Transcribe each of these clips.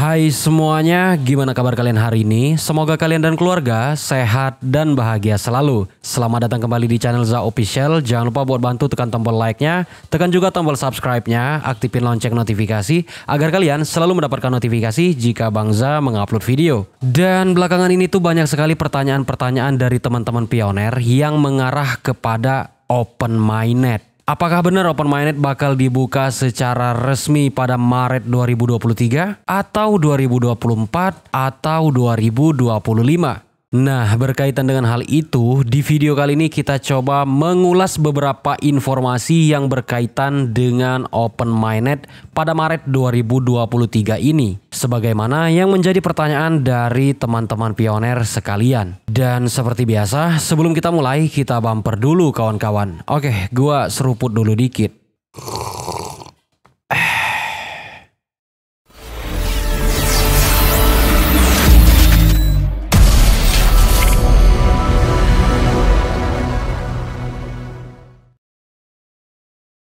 Hai semuanya, gimana kabar kalian hari ini? Semoga kalian dan keluarga sehat dan bahagia selalu. Selamat datang kembali di channel Za Official. Jangan lupa buat bantu tekan tombol like-nya, tekan juga tombol subscribe-nya, aktifin lonceng notifikasi agar kalian selalu mendapatkan notifikasi jika Bang Za mengupload video. Dan belakangan ini tuh banyak sekali pertanyaan-pertanyaan dari teman-teman pioner yang mengarah kepada open mainnet. Apakah benar open mainnet bakal dibuka secara resmi pada Maret 2023 atau 2024 atau 2025? Nah, berkaitan dengan hal itu, di video kali ini kita coba mengulas beberapa informasi yang berkaitan dengan open mainnet pada Maret 2023 ini. Sebagaimana yang menjadi pertanyaan dari teman-teman pioner sekalian. Dan seperti biasa, sebelum kita mulai, kita bumper dulu kawan-kawan. Oke, gua seruput dulu dikit.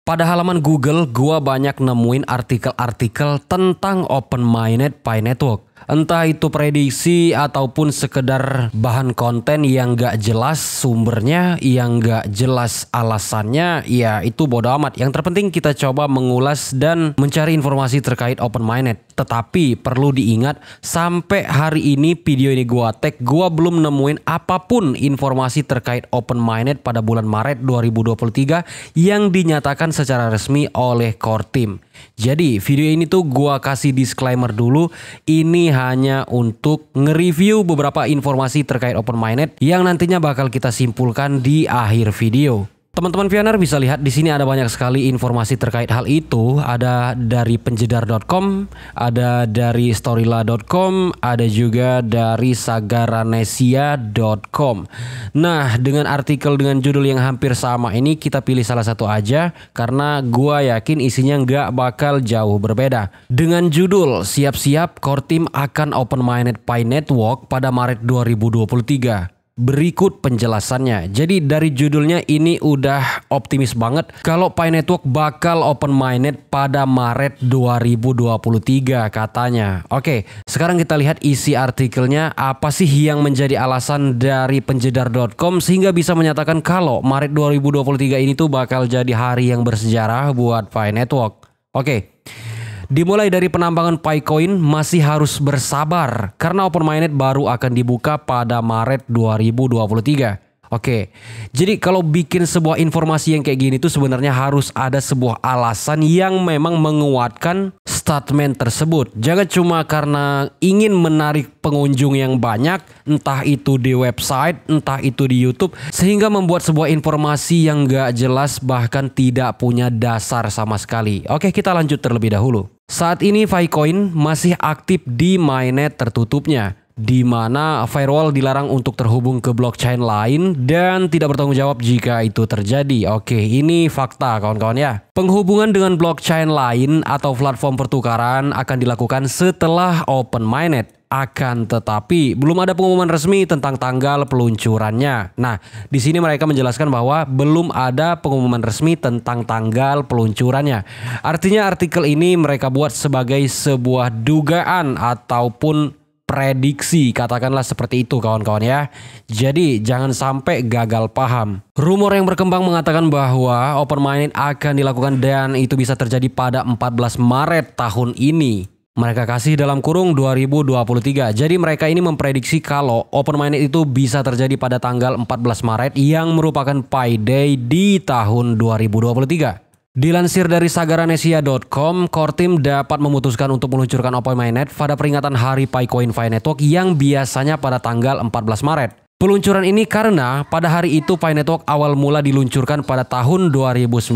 Pada halaman Google, gua banyak nemuin artikel-artikel tentang open mainnet Pi Network. Entah itu prediksi ataupun sekedar bahan konten yang gak jelas sumbernya, yang gak jelas alasannya, ya itu bodo amat. Yang terpenting kita coba mengulas dan mencari informasi terkait open mainnet. Tetapi perlu diingat, sampai hari ini video ini gua tag, gua belum nemuin apapun informasi terkait open mainnet pada bulan Maret 2023 yang dinyatakan secara resmi oleh core team. Jadi video ini tuh gua kasih disclaimer dulu, ini hanya untuk nge-review beberapa informasi terkait open mainnet yang nantinya bakal kita simpulkan di akhir video. Teman-teman pioner bisa lihat di sini ada banyak sekali informasi terkait hal itu. Ada dari penjedar.com, ada dari storyla.com, ada juga dari sagaranesia.com. Nah, dengan artikel dengan judul yang hampir sama ini kita pilih salah satu aja karena gua yakin isinya nggak bakal jauh berbeda. Dengan judul siap-siap core team akan open mainnet Pi Network pada Maret 2023. Berikut penjelasannya. Jadi dari judulnya ini udah optimis banget kalau Pi Network bakal open mainnet pada Maret 2023 katanya. Oke, sekarang kita lihat isi artikelnya. Apa sih yang menjadi alasan dari penjedar.com sehingga bisa menyatakan kalau Maret 2023 ini tuh bakal jadi hari yang bersejarah buat Pi Network. Oke. Dimulai dari penambangan Picoin masih harus bersabar karena open mainnet baru akan dibuka pada Maret 2023. Oke, jadi kalau bikin sebuah informasi yang kayak gini tuh sebenarnya harus ada sebuah alasan yang memang menguatkan statement tersebut. Jangan cuma karena ingin menarik pengunjung yang banyak, entah itu di website, entah itu di YouTube, sehingga membuat sebuah informasi yang gak jelas bahkan tidak punya dasar sama sekali. Oke, kita lanjut terlebih dahulu. Saat ini Filecoin masih aktif di mainnet tertutupnya, di mana firewall dilarang untuk terhubung ke blockchain lain dan tidak bertanggung jawab jika itu terjadi. Oke, ini fakta kawan-kawan ya. Penghubungan dengan blockchain lain atau platform pertukaran akan dilakukan setelah open mainnet. Akan tetapi belum ada pengumuman resmi tentang tanggal peluncurannya. Nah, di sini mereka menjelaskan bahwa belum ada pengumuman resmi tentang tanggal peluncurannya. Artinya artikel ini mereka buat sebagai sebuah dugaan ataupun prediksi, katakanlah seperti itu kawan-kawan ya. Jadi jangan sampai gagal paham. Rumor yang berkembang mengatakan bahwa open mainnet akan dilakukan dan itu bisa terjadi pada 14 Maret tahun ini. Mereka kasih dalam kurung 2023. Jadi mereka ini memprediksi kalau open mainnet itu bisa terjadi pada tanggal 14 Maret yang merupakan Pi Day di tahun 2023. Dilansir dari sagaranesia.com, core team dapat memutuskan untuk meluncurkan open mainnet pada peringatan Hari Picoin Pi Network yang biasanya pada tanggal 14 Maret. Peluncuran ini karena pada hari itu Pi Network awal mula diluncurkan pada tahun 2019.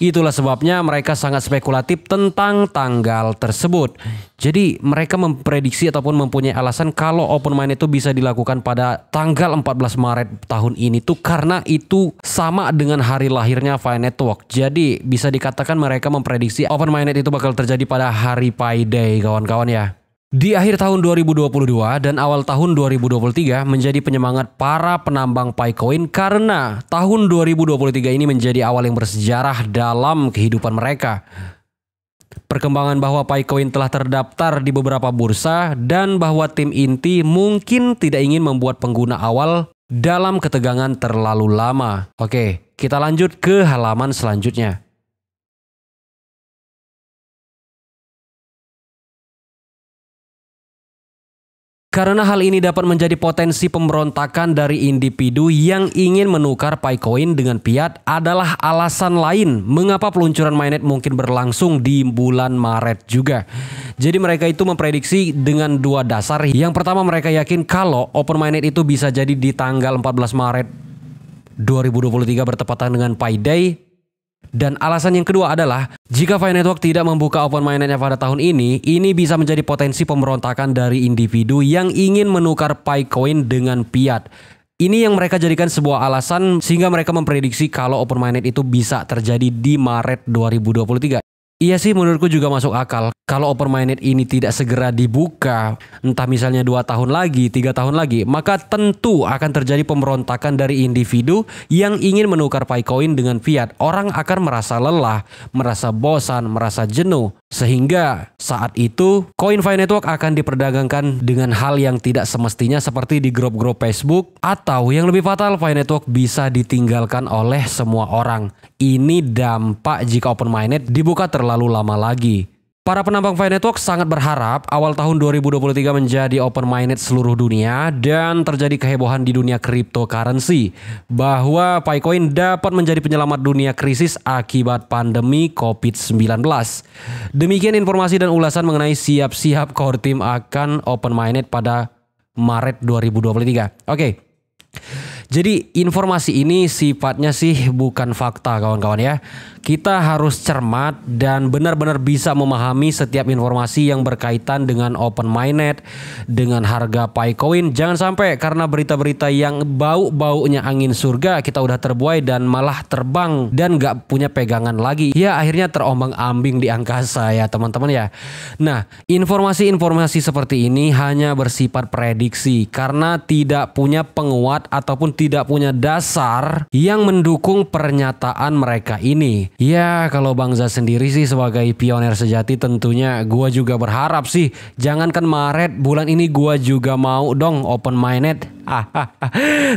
Itulah sebabnya mereka sangat spekulatif tentang tanggal tersebut. Jadi mereka memprediksi ataupun mempunyai alasan kalau open mainnet itu bisa dilakukan pada tanggal 14 Maret tahun ini tuh karena itu sama dengan hari lahirnya Pi Network. Jadi bisa dikatakan mereka memprediksi open mainnet itu bakal terjadi pada hari Pi Day kawan-kawan ya. Di akhir tahun 2022 dan awal tahun 2023 menjadi penyemangat para penambang Picoin karena tahun 2023 ini menjadi awal yang bersejarah dalam kehidupan mereka. Perkembangan bahwa Paycoin telah terdaftar di beberapa bursa dan bahwa tim inti mungkin tidak ingin membuat pengguna awal dalam ketegangan terlalu lama. Oke, kita lanjut ke halaman selanjutnya. Karena hal ini dapat menjadi potensi pemberontakan dari individu yang ingin menukar Paycoin dengan fiat adalah alasan lain mengapa peluncuran mainnet mungkin berlangsung di bulan Maret juga. Jadi mereka itu memprediksi dengan dua dasar. Yang pertama, mereka yakin kalau open mainnet itu bisa jadi di tanggal 14 Maret 2023 bertepatan dengan Pi Day. Dan alasan yang kedua adalah jika Pi Network tidak membuka open mainnetnya pada tahun ini bisa menjadi potensi pemberontakan dari individu yang ingin menukar Paycoin dengan fiat. Ini yang mereka jadikan sebuah alasan sehingga mereka memprediksi kalau open mainnet itu bisa terjadi di Maret 2023. Iya sih, menurutku juga masuk akal. Kalau open mainnet ini tidak segera dibuka, entah misalnya 2 tahun lagi, 3 tahun lagi, maka tentu akan terjadi pemberontakan dari individu yang ingin menukar Paycoin dengan fiat. Orang akan merasa lelah, merasa bosan, merasa jenuh. Sehingga saat itu koin Pi Network akan diperdagangkan dengan hal yang tidak semestinya seperti di grup-grup Facebook, atau yang lebih fatal, Pi Network bisa ditinggalkan oleh semua orang. Ini dampak jika open mainnet dibuka terlalu lama lagi. Para penambang Pi Network sangat berharap awal tahun 2023 menjadi open mainnet seluruh dunia dan terjadi kehebohan di dunia cryptocurrency bahwa Paycoin dapat menjadi penyelamat dunia krisis akibat pandemi COVID-19. Demikian informasi dan ulasan mengenai siap-siap core team akan open mainnet pada Maret 2023. Oke. Jadi informasi ini sifatnya sih bukan fakta kawan-kawan ya. Kita harus cermat dan benar-benar bisa memahami setiap informasi yang berkaitan dengan open mainnet, dengan harga Paycoin. Jangan sampai karena berita-berita yang bau-baunya angin surga kita udah terbuai dan malah terbang dan gak punya pegangan lagi. Ya akhirnya terombang-ambing di angkasa ya teman-teman ya. Nah, informasi-informasi seperti ini hanya bersifat prediksi karena tidak punya penguat ataupun tidak punya dasar yang mendukung pernyataan mereka ini. Ya kalau Bangza sendiri sih sebagai pionir sejati tentunya gua juga berharap sih jangankan Maret, bulan ini gua juga mau dong open mainnet.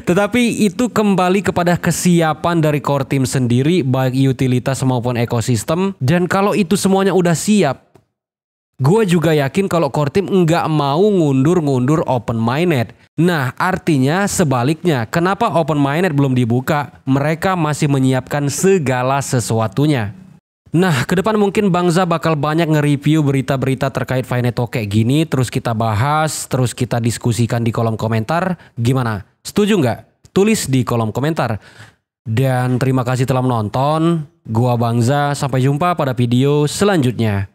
Tetapi itu kembali kepada kesiapan dari core team sendiri baik utilitas maupun ekosistem. Dan kalau itu semuanya udah siap, gue juga yakin kalau core team nggak mau ngundur-ngundur open mainnet. Nah artinya sebaliknya, kenapa open mainnet belum dibuka? Mereka masih menyiapkan segala sesuatunya. Nah ke depan mungkin Bangza bakal banyak nge-review berita-berita terkait Pi Network kayak gini. Terus kita bahas, terus kita diskusikan di kolom komentar. Gimana? Setuju nggak? Tulis di kolom komentar. Dan terima kasih telah menonton. Gua Bangza, sampai jumpa pada video selanjutnya.